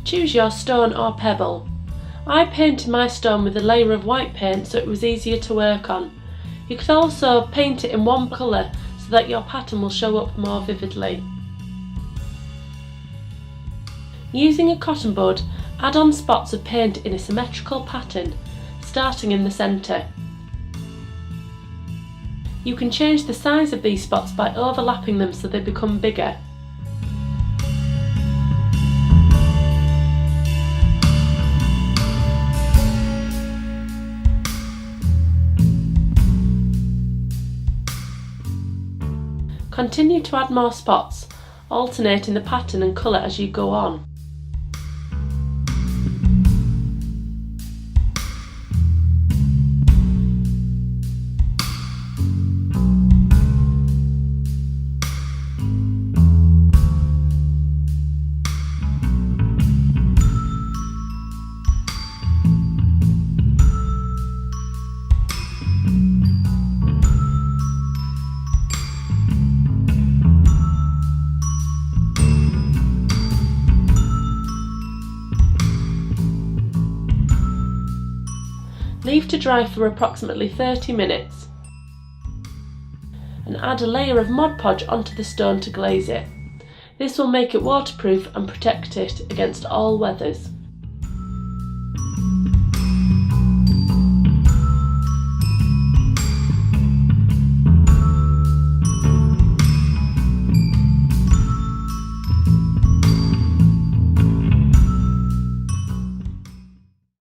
Choose your stone or pebble. I painted my stone with a layer of white paint so it was easier to work on. You could also paint it in one colour so that your pattern will show up more vividly. Using a cotton bud, add on spots of paint in a symmetrical pattern, starting in the centre. You can change the size of these spots by overlapping them so they become bigger. Continue to add more spots, alternating the pattern and colour as you go on. Leave to dry for approximately 30 minutes and add a layer of Mod Podge onto the stone to glaze it. This will make it waterproof and protect it against all weathers.